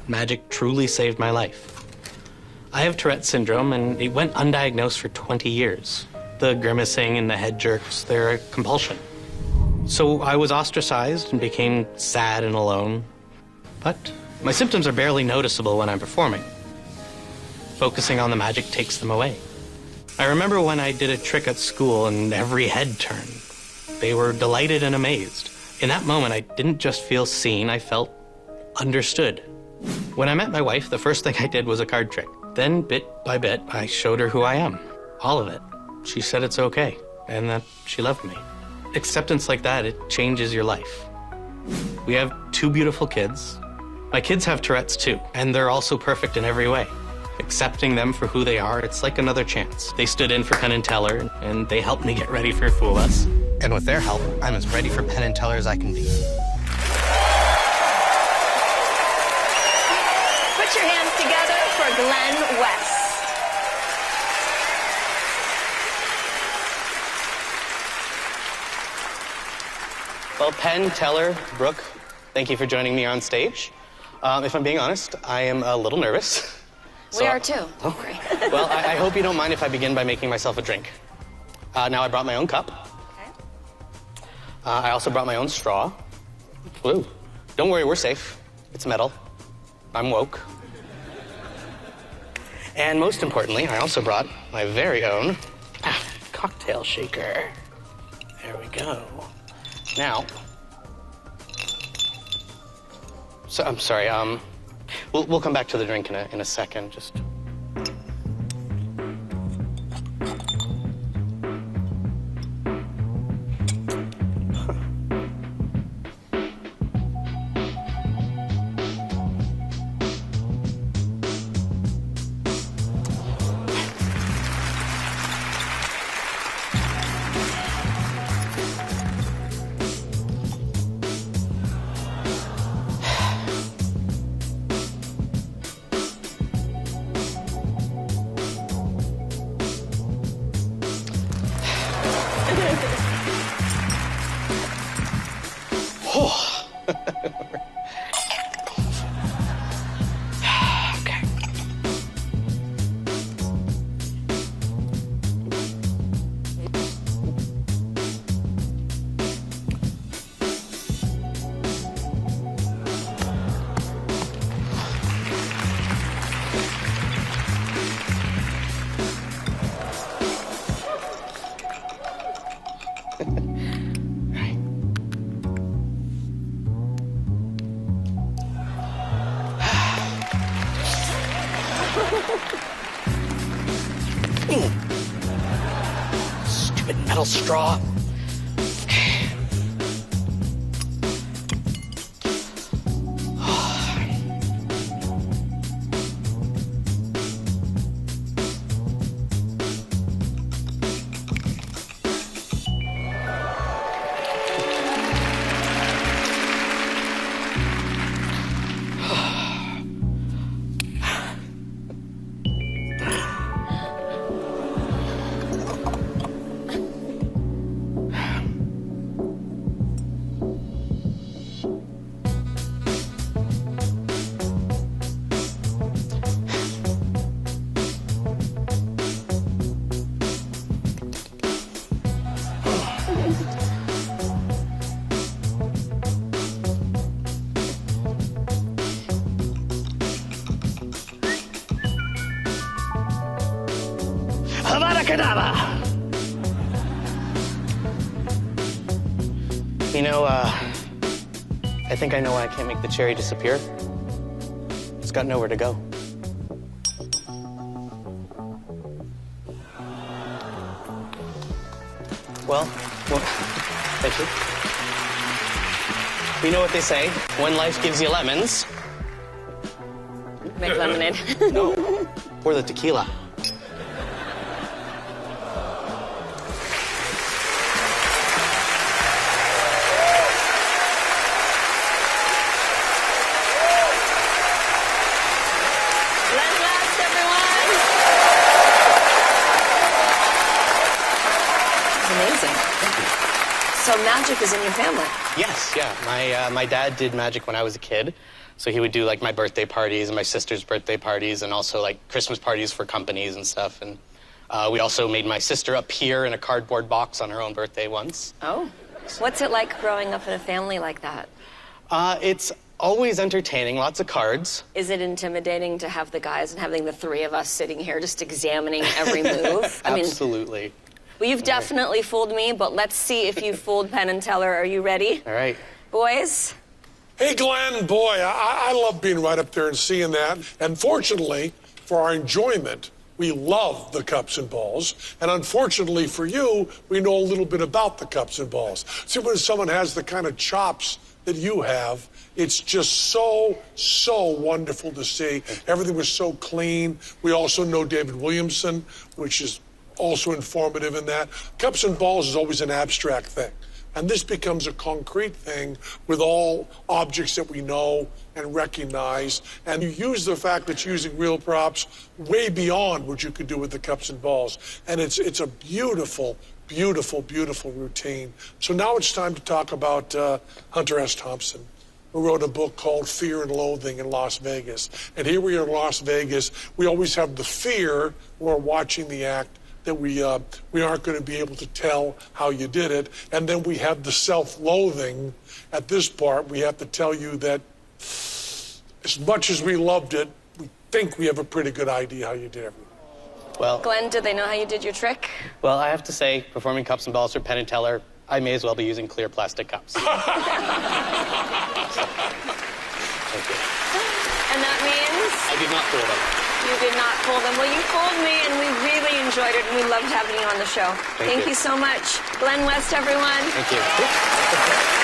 magic truly saved my life. I have Tourette syndrome, and it went undiagnosed for 20 years. The grimacing and the head jerks, they're a compulsion. So I was ostracized and became sad and alone. But my symptoms are barely noticeable when I'm performing. Focusing on the magic takes them away. I remember when I did a trick at school and every head turned. They were delighted and amazed. In that moment, I didn't just feel seen, I felt understood. When I met my wife, the first thing I did was a card trick. Then, bit by bit, I showed her who I am. All of it. She said it's okay, and that she loved me. Acceptance like that, it changes your life. We have 2 beautiful kids. My kids have Tourette's too, and they're also perfect in every way. Accepting them for who they are, it's like another chance. They stood in for Penn Teller, and they helped me get ready for Fool Us. And with their help, I'm as ready for Penn Teller as I can be. Put your hands together for Glenn West. Well, Penn, Teller, Brooke, thank you for joining me on stage. If I'm being honest, I am a little nervous. We are too. Oh. Well, I hope you don't mind if I begin by making myself a drink. Now, I brought my own cup. Okay. I also brought my own straw. Woo. Don't worry, we're safe. It's metal. I'm woke. And most importantly, I also brought my very own cocktail shaker. There we go. Now, so I'm sorry. We'll come back to the drink in a second. Just. Okay. Stupid metal straw. Kedavra! You know, I think I know why I can't make the cherry disappear. It's got nowhere to go. Well, thank you. You know what they say, when life gives you lemons... Make lemonade. No, pour the tequila. Glenn West, everyone. This is amazing. So magic is in your family. Yes, yeah. My dad did magic when I was a kid. So he would do like my birthday parties and my sister's birthday parties and also like Christmas parties for companies and stuff. And we also made my sister appear in a cardboard box on her own birthday once. Oh. What's it like growing up in a family like that? It's always entertaining, lots of cards. Is it intimidating to have the guys and having the three of us sitting here just examining every move? Absolutely. Well, you've definitely fooled me, but let's see if you fooled Penn and Teller. Are you ready? All right. Boys? Hey, Glenn, boy, I love being right up there and seeing that. And fortunately, for our enjoyment, we love the cups and balls. And unfortunately for you, we know a little bit about the cups and balls. See, when someone has the kind of chops that you have, it's just so wonderful to see. Everything was so clean. We also know David Williamson, which is also informative in that. Cups and balls is always an abstract thing. And this becomes a concrete thing with all objects that we know and recognize. And you use the fact that you're using real props way beyond what you could do with the cups and balls. And it's a beautiful, beautiful, beautiful routine. So now it's time to talk about Hunter S. Thompson, who wrote a book called Fear and Loathing in Las Vegas. And here we are in Las Vegas. We always have the fear when we're watching the act that we aren't going to be able to tell how you did it. And then we have the self-loathing at this part. We have to tell you that as much as we loved it, we think we have a pretty good idea how you did everything. Well, Glenn, did they know how you did your trick? well, I have to say, performing cups and balls for Penn and Teller, I may as well be using clear plastic cups. Thank you. And that means? I did not fool them. You did not fool them. Well, you fooled me, and we really enjoyed it, and we loved having you on the show. Thank you so much. Glenn West, everyone. Thank you.